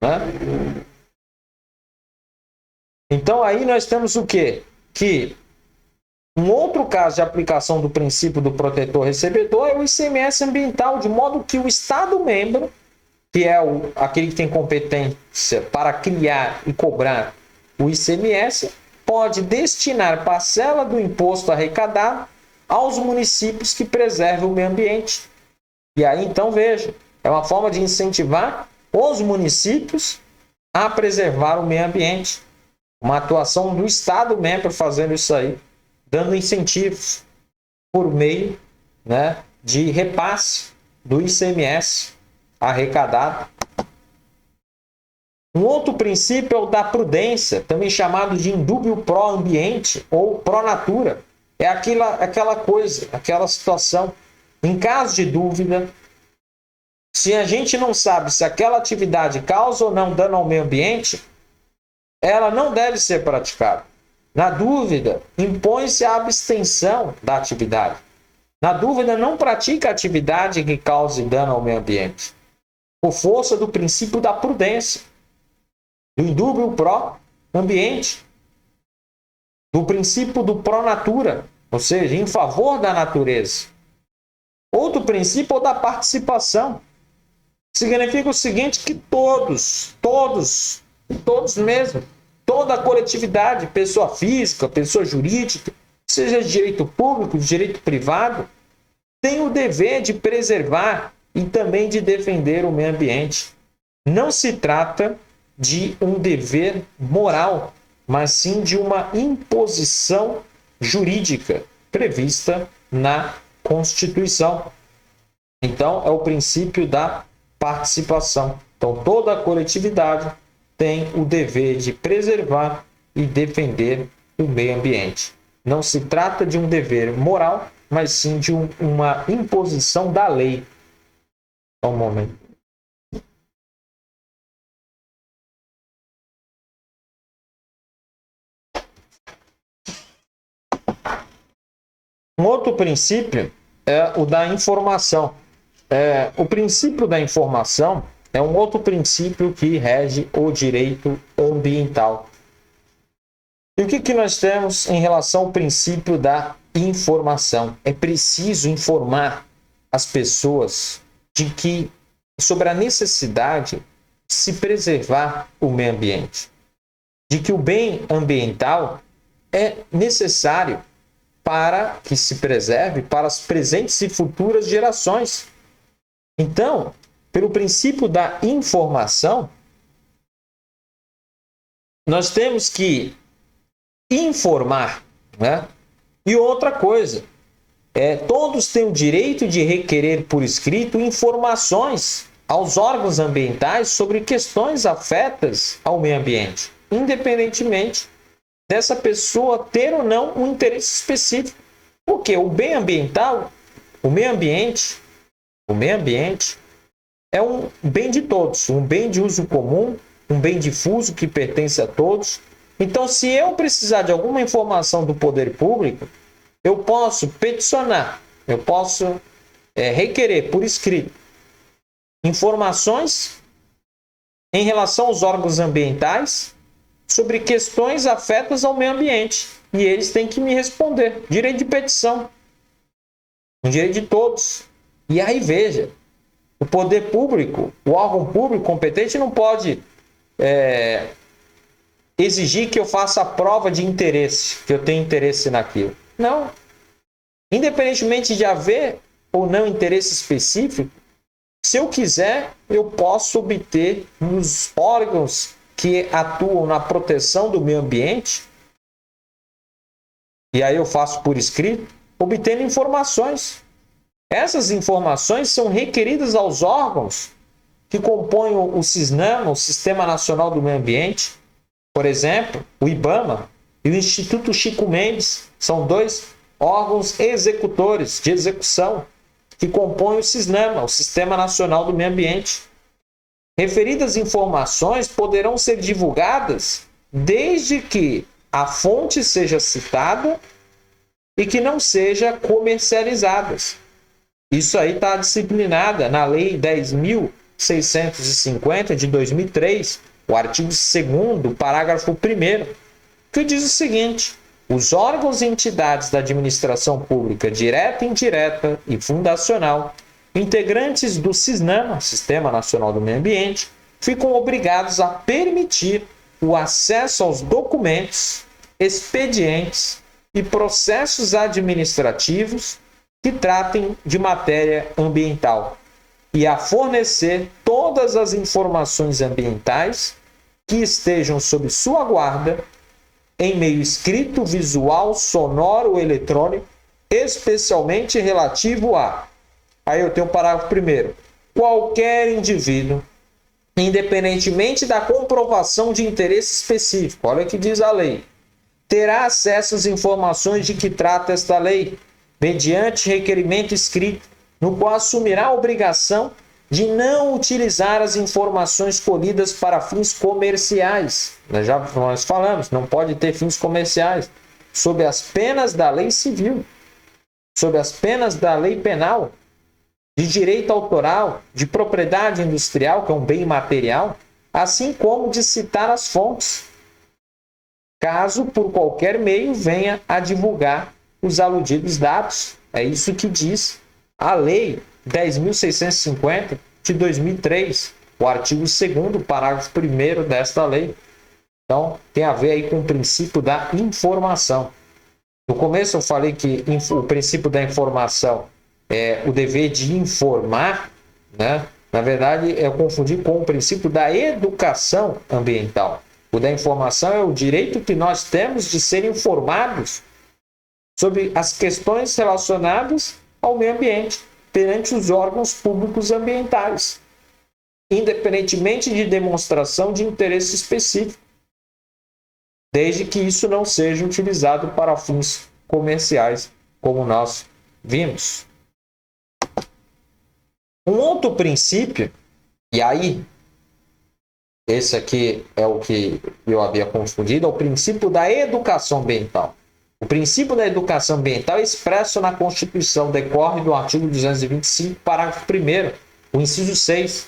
né? Então aí nós temos o quê? Que um outro caso de aplicação do princípio do protetor recebedor é o ICMS ambiental, de modo que o Estado membro, que é aquele que tem competência para criar e cobrar o ICMS, pode destinar parcela do imposto arrecadado aos municípios que preservam o meio ambiente. E aí, então, veja, é uma forma de incentivar os municípios a preservar o meio ambiente. Uma atuação do Estado membro fazendo isso aí, dando incentivos por meio, né, de repasse do ICMS arrecadado. Um outro princípio é o da prudência, também chamado de indúbio pró-ambiente ou pró-natura. É aquela coisa, aquela situação. Em caso de dúvida, se a gente não sabe se aquela atividade causa ou não dano ao meio ambiente, ela não deve ser praticada. Na dúvida, impõe-se a abstenção da atividade. Na dúvida, não pratica atividade que cause dano ao meio ambiente. por força do princípio da prudência, do indúbio pró-ambiente, do princípio do pró-natura, ou seja, em favor da natureza. Outro princípio é o da participação. Significa o seguinte, que todos mesmo, toda a coletividade, pessoa física, pessoa jurídica, seja de direito público, de direito privado, tem o dever de preservar e também de defender o meio ambiente. Não se trata de um dever moral, mas sim de uma imposição jurídica prevista na Constituição. Então, é o princípio da participação. Então, toda a coletividade tem o dever de preservar e defender o meio ambiente. Não se trata de um dever moral, mas sim de uma imposição da lei. Um momento. Um outro princípio é o da informação. O princípio da informação é um outro princípio que rege o direito ambiental. E o que nós temos em relação ao princípio da informação? É preciso informar as pessoas sobre a necessidade de se preservar o meio ambiente, de que o bem ambiental é necessário para que se preserve para as presentes e futuras gerações. Então, pelo princípio da informação, nós temos que informar, né? E outra coisa, todos têm o direito de requerer por escrito informações aos órgãos ambientais sobre questões afetas ao meio ambiente, independentemente dessa pessoa ter ou não um interesse específico. Porque o bem ambiental, o meio ambiente é um bem de todos, um bem de uso comum, um bem difuso que pertence a todos. Então, se eu precisar de alguma informação do poder público, eu posso peticionar, eu posso requerer por escrito informações em relação aos órgãos ambientais sobre questões afetas ao meio ambiente. E eles têm que me responder. Direito de petição. Um direito de todos. E aí, veja, o poder público, o órgão público competente não pode exigir que eu faça a prova de interesse, que eu tenho interesse naquilo. Não. Independentemente de haver ou não interesse específico, se eu quiser, eu posso obter nos órgãos que atuam na proteção do meio ambiente, e aí eu faço por escrito, obtendo informações. Essas informações são requeridas aos órgãos que compõem o SISNAMA, o Sistema Nacional do Meio Ambiente, por exemplo, o IBAMA e o Instituto Chico Mendes, são dois órgãos executores de execução que compõem o SISNAMA, o Sistema Nacional do Meio Ambiente. Referidas informações poderão ser divulgadas desde que a fonte seja citada e que não seja comercializadas. Isso aí está disciplinada na Lei 10.650 de 2003, o artigo 2º, parágrafo 1º, que diz o seguinte: os órgãos e entidades da administração pública direta, indireta e fundacional, integrantes do SISNAMA, Sistema Nacional do Meio Ambiente, ficam obrigados a permitir o acesso aos documentos, expedientes e processos administrativos que tratem de matéria ambiental e a fornecer todas as informações ambientais que estejam sob sua guarda em meio escrito, visual, sonoro ou eletrônico, especialmente relativo a... Aí eu tenho o parágrafo 1º. Qualquer indivíduo, independentemente da comprovação de interesse específico, olha o que diz a lei, terá acesso às informações de que trata esta lei, mediante requerimento escrito, no qual assumirá a obrigação de não utilizar as informações colhidas para fins comerciais. Nós falamos, não pode ter fins comerciais, sob as penas da lei civil, sob as penas da lei penal. de direito autoral, de propriedade industrial, que é um bem material, assim como de citar as fontes, caso por qualquer meio venha a divulgar os aludidos dados. É isso que diz a Lei 10.650 de 2003, o artigo 2º, parágrafo 1º desta lei. Então, tem a ver aí com o princípio da informação. No começo eu falei que o princípio da informação é o dever de informar, né? Na verdade, eu confundi com o princípio da educação ambiental. O da informação é o direito que nós temos de ser informados sobre as questões relacionadas ao meio ambiente perante os órgãos públicos ambientais, independentemente de demonstração de interesse específico, desde que isso não seja utilizado para fins comerciais, como nós vimos. Um outro princípio, e aí, esse aqui é o que eu havia confundido, é o princípio da educação ambiental. O princípio da educação ambiental é expresso na Constituição, decorre do artigo 225, parágrafo 1º, o inciso 6.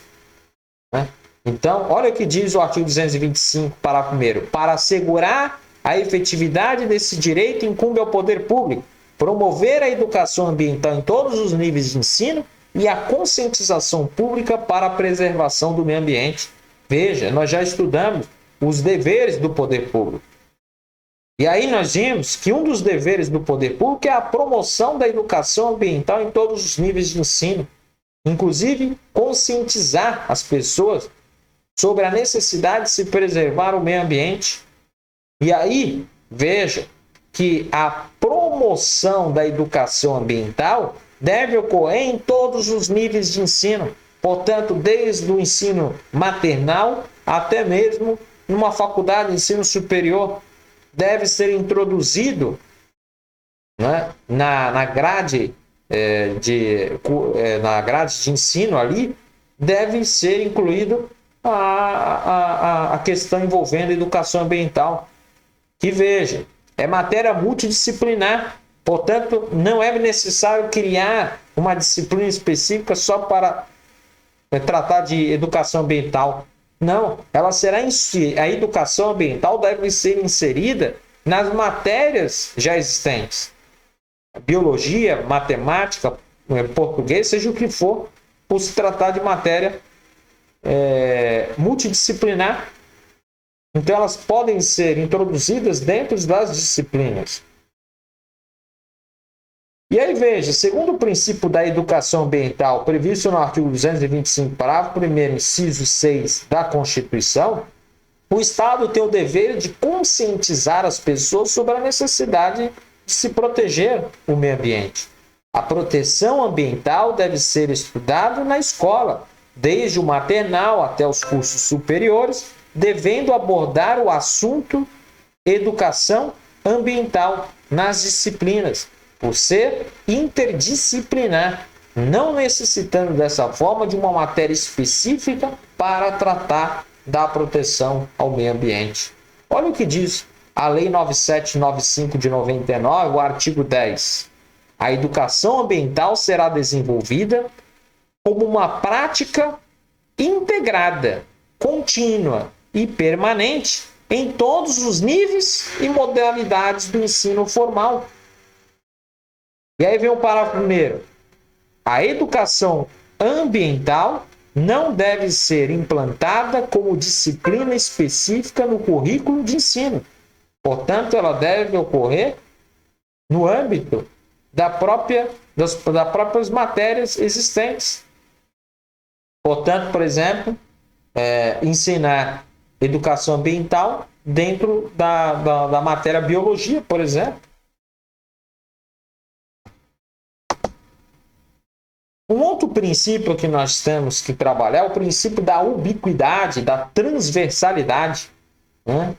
Né? Então, olha o que diz o artigo 225, parágrafo 1º. Para assegurar a efetividade desse direito, incumbe ao poder público promover a educação ambiental em todos os níveis de ensino e a conscientização pública para a preservação do meio ambiente. Veja, nós já estudamos os deveres do poder público. E aí nós vimos que um dos deveres do poder público é a promoção da educação ambiental em todos os níveis de ensino. Inclusive, conscientizar as pessoas sobre a necessidade de se preservar o meio ambiente. E aí, veja que a promoção da educação ambiental deve ocorrer em todos os níveis de ensino. Portanto, desde o ensino maternal até mesmo numa faculdade de ensino superior, deve ser introduzido, né, na grade de ensino ali, deve ser incluído a questão envolvendo a educação ambiental. Que veja, é matéria multidisciplinar, portanto, não é necessário criar uma disciplina específica só para tratar de educação ambiental. Não, a educação ambiental deve ser inserida nas matérias já existentes. Biologia, matemática, português, seja o que for, por se tratar de matéria multidisciplinar. Então, elas podem ser introduzidas dentro das disciplinas. E aí, veja, segundo o princípio da educação ambiental previsto no artigo 225, parágrafo 1º, inciso 6 da Constituição, o Estado tem o dever de conscientizar as pessoas sobre a necessidade de se proteger o meio ambiente. A proteção ambiental deve ser estudada na escola, desde o maternal até os cursos superiores, devendo abordar o assunto educação ambiental nas disciplinas, por ser interdisciplinar, não necessitando dessa forma de uma matéria específica para tratar da proteção ao meio ambiente. Olha o que diz a Lei 9795 de 99, o artigo 10. A educação ambiental será desenvolvida como uma prática integrada, contínua e permanente em todos os níveis e modalidades do ensino formal. E aí vem o parágrafo 1º. A educação ambiental não deve ser implantada como disciplina específica no currículo de ensino. Portanto, ela deve ocorrer no âmbito das próprias matérias existentes. Portanto, por exemplo, ensinar educação ambiental dentro da matéria biologia, por exemplo. Um outro princípio que nós temos que trabalhar é o princípio da ubiquidade, da transversalidade. Né?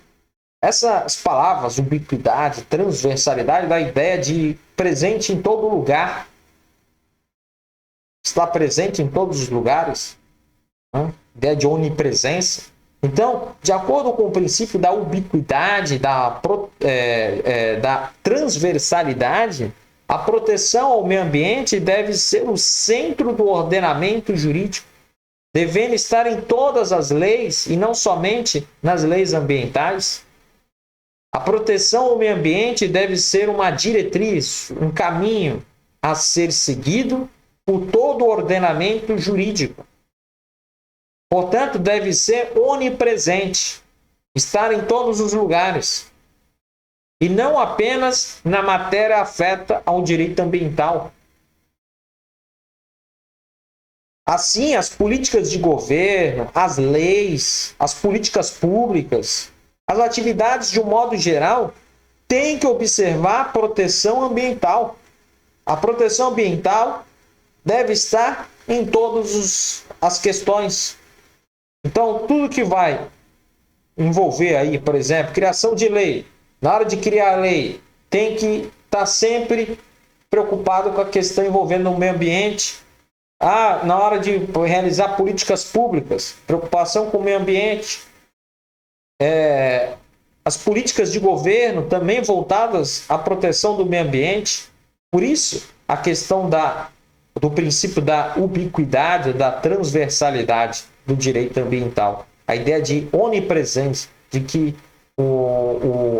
Essas palavras, ubiquidade, transversalidade, dá a ideia de presente em todo lugar. Está presente em todos os lugares. Né? Ideia de onipresença. Então, de acordo com o princípio da ubiquidade, da transversalidade, A proteção ao meio ambiente deve ser o centro do ordenamento jurídico, devendo estar em todas as leis e não somente nas leis ambientais. A proteção ao meio ambiente deve ser uma diretriz, um caminho a ser seguido por todo o ordenamento jurídico. Portanto, deve ser onipresente, estar em todos os lugares, e não apenas na matéria afeta ao direito ambiental. Assim, as políticas de governo, as leis, as políticas públicas, as atividades de um modo geral, têm que observar a proteção ambiental. A proteção ambiental deve estar em todas as questões. Então, tudo que vai envolver aí, por exemplo, criação de lei, na hora de criar a lei, tem que estar sempre preocupado com a questão envolvendo o meio ambiente. Na hora de realizar políticas públicas, preocupação com o meio ambiente. As políticas de governo também voltadas à proteção do meio ambiente. Por isso, a questão do princípio da ubiquidade, da transversalidade do direito ambiental. A ideia de onipresença, de que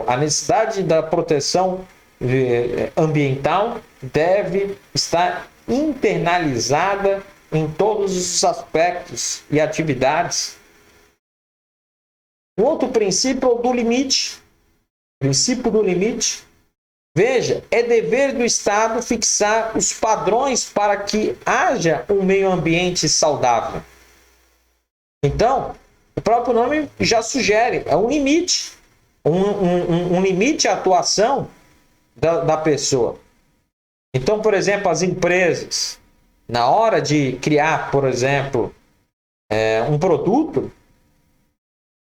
a necessidade da proteção ambiental deve estar internalizada em todos os aspectos e atividades. O outro princípio é o do limite. Princípio do limite. Veja, é dever do Estado fixar os padrões para que haja um meio ambiente saudável. Então, o próprio nome já sugere, é um limite. Um limite à atuação da pessoa. Então, por exemplo, as empresas, na hora de criar, por exemplo, um produto,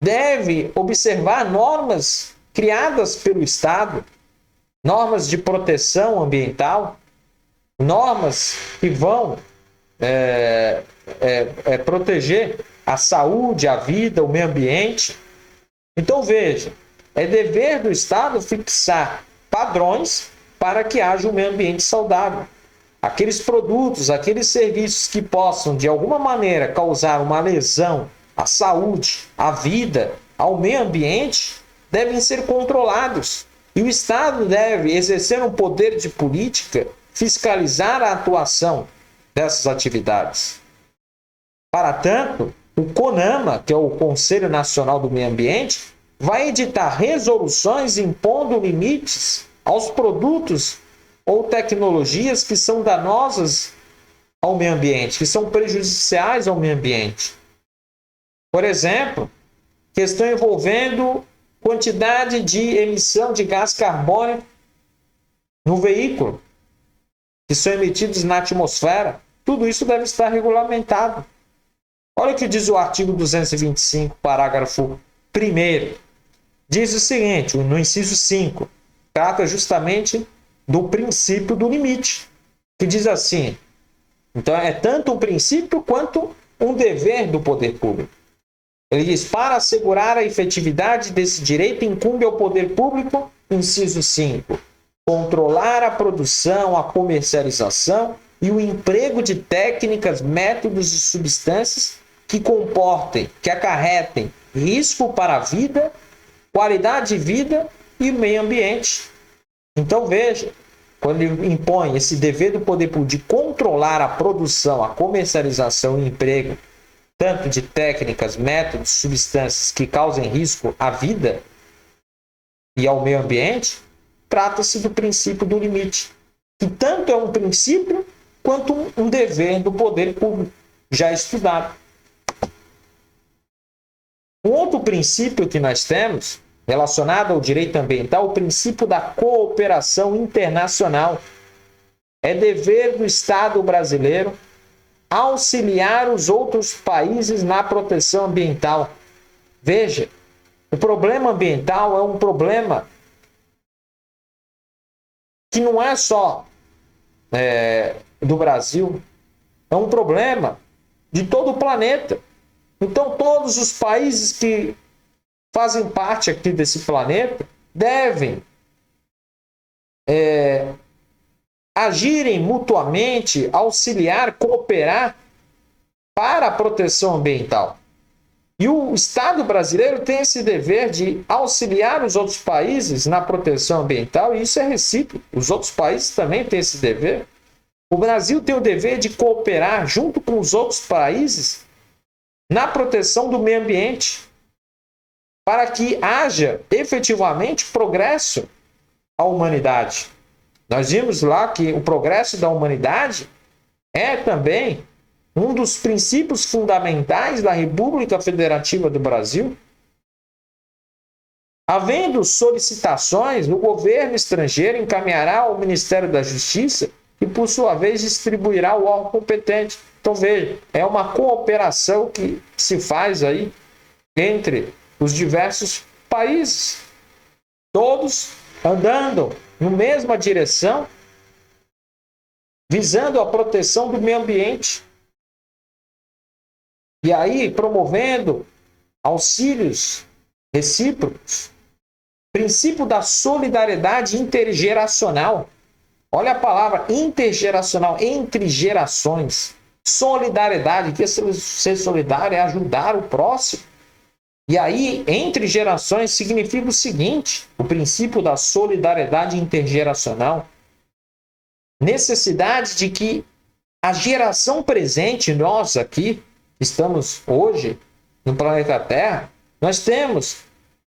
deve observar normas criadas pelo Estado, normas de proteção ambiental, normas que vão proteger a saúde, a vida, o meio ambiente. Então, veja, é dever do Estado fixar padrões para que haja um meio ambiente saudável. Aqueles produtos, aqueles serviços que possam, de alguma maneira, causar uma lesão à saúde, à vida, ao meio ambiente, devem ser controlados. E o Estado deve exercer um poder de política, fiscalizar a atuação dessas atividades. Para tanto, o CONAMA, que é o Conselho Nacional do Meio Ambiente, vai editar resoluções impondo limites aos produtos ou tecnologias que são danosas ao meio ambiente, que são prejudiciais ao meio ambiente. Por exemplo, questão envolvendo quantidade de emissão de gás carbônico no veículo, que são emitidos na atmosfera. Tudo isso deve estar regulamentado. Olha o que diz o artigo 225, parágrafo 1º. Diz o seguinte, no inciso 5, trata justamente do princípio do limite, que diz assim, então é tanto um princípio quanto um dever do poder público. Ele diz, para assegurar a efetividade desse direito, incumbe ao poder público, inciso 5, controlar a produção, a comercialização e o emprego de técnicas, métodos e substâncias que comportem, que acarretem risco para a vida, qualidade de vida e o meio ambiente. Então veja, quando ele impõe esse dever do poder público de controlar a produção, a comercialização e o emprego, tanto de técnicas, métodos, substâncias que causem risco à vida e ao meio ambiente, trata-se do princípio do limite, que tanto é um princípio quanto um dever do poder público, já estudado. Um outro princípio que nós temos, relacionado ao direito ambiental, o princípio da cooperação internacional. É dever do Estado brasileiro auxiliar os outros países na proteção ambiental. Veja, o problema ambiental é um problema que não é só do Brasil, é um problema de todo o planeta. Então, todos os países que fazem parte aqui desse planeta devem agirem mutuamente, auxiliar, cooperar para a proteção ambiental. E o Estado brasileiro tem esse dever de auxiliar os outros países na proteção ambiental, e isso é recíproco. Os outros países também têm esse dever. O Brasil tem o dever de cooperar junto com os outros países na proteção do meio ambiente, para que haja efetivamente progresso à humanidade. Nós vimos lá que o progresso da humanidade é também um dos princípios fundamentais da República Federativa do Brasil. Havendo solicitações, o governo estrangeiro encaminhará ao Ministério da Justiça e, por sua vez, distribuirá ao órgão competente. Então, veja, é uma cooperação que se faz aí entre os diversos países, todos andando na mesma direção, visando a proteção do meio ambiente. E aí, promovendo auxílios recíprocos, princípio da solidariedade intergeracional. Olha a palavra intergeracional, entre gerações. Solidariedade, que ser solidário é ajudar o próximo. E aí, entre gerações, significa o seguinte: o princípio da solidariedade intergeracional. Necessidade de que a geração presente, nós aqui, estamos hoje no planeta Terra, nós temos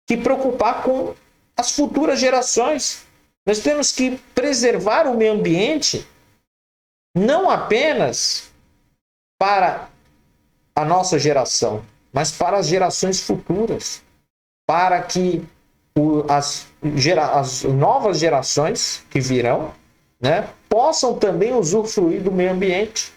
que preocupar com as futuras gerações. Nós temos que preservar o meio ambiente, não apenas para a nossa geração, mas para as gerações futuras, para que as novas gerações que virão, né, possam também usufruir do meio ambiente.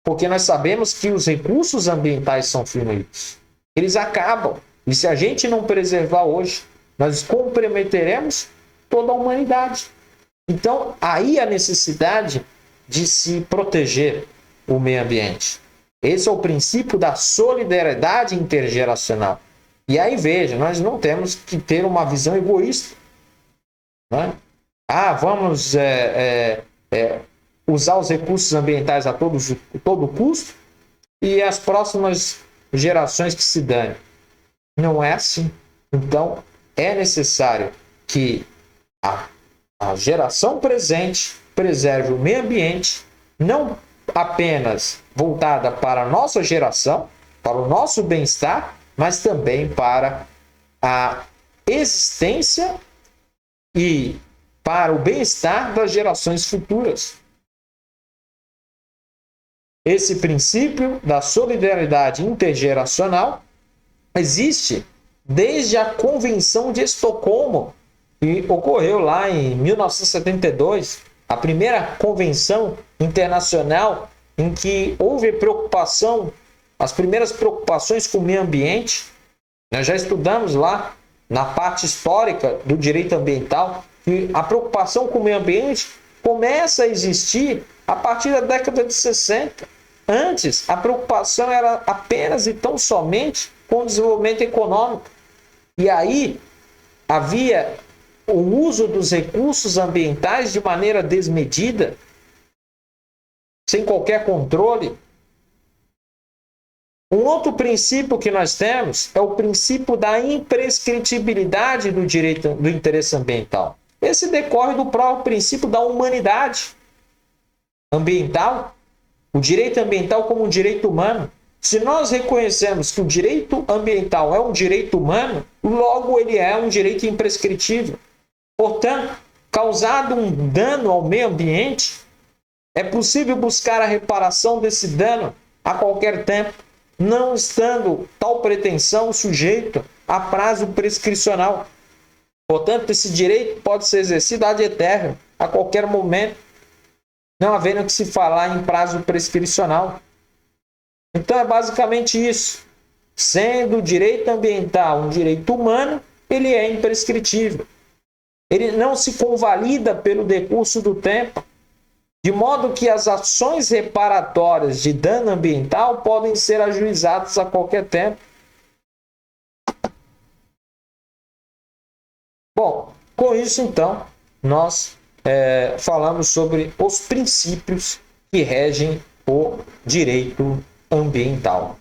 Porque nós sabemos que os recursos ambientais são finitos. Eles acabam. E se a gente não preservar hoje, nós comprometeremos toda a humanidade. Então, aí a necessidade de se proteger o meio ambiente. Esse é o princípio da solidariedade intergeracional. E aí, veja, nós não temos que ter uma visão egoísta, né? Vamos usar os recursos ambientais a todo custo e as próximas gerações que se danem. Não é assim. Então, é necessário que a geração presente preserve o meio ambiente, não apenas voltada para a nossa geração, para o nosso bem-estar, mas também para a existência e para o bem-estar das gerações futuras. Esse princípio da solidariedade intergeracional existe desde a Convenção de Estocolmo, que ocorreu lá em 1972, a primeira convenção internacional em que houve preocupação, as primeiras preocupações com o meio ambiente. Nós já estudamos lá na parte histórica do direito ambiental que a preocupação com o meio ambiente começa a existir a partir da década de 60. Antes, a preocupação era apenas e tão somente com o desenvolvimento econômico. E aí havia o uso dos recursos ambientais de maneira desmedida, sem qualquer controle. Um outro princípio que nós temos é o princípio da imprescritibilidade do direito do interesse ambiental. Esse decorre do próprio princípio da humanidade ambiental, o direito ambiental como um direito humano. Se nós reconhecemos que o direito ambiental é um direito humano, logo ele é um direito imprescritível. Portanto, causado um dano ao meio ambiente, é possível buscar a reparação desse dano a qualquer tempo, não estando tal pretensão sujeito a prazo prescricional. Portanto, esse direito pode ser exercido ad eterno, a qualquer momento, não havendo que se falar em prazo prescricional. Então é basicamente isso. Sendo o direito ambiental um direito humano, ele é imprescritível. Ele não se convalida pelo decurso do tempo, de modo que as ações reparatórias de dano ambiental podem ser ajuizadas a qualquer tempo. Bom, com isso então, nós falamos sobre os princípios que regem o direito ambiental.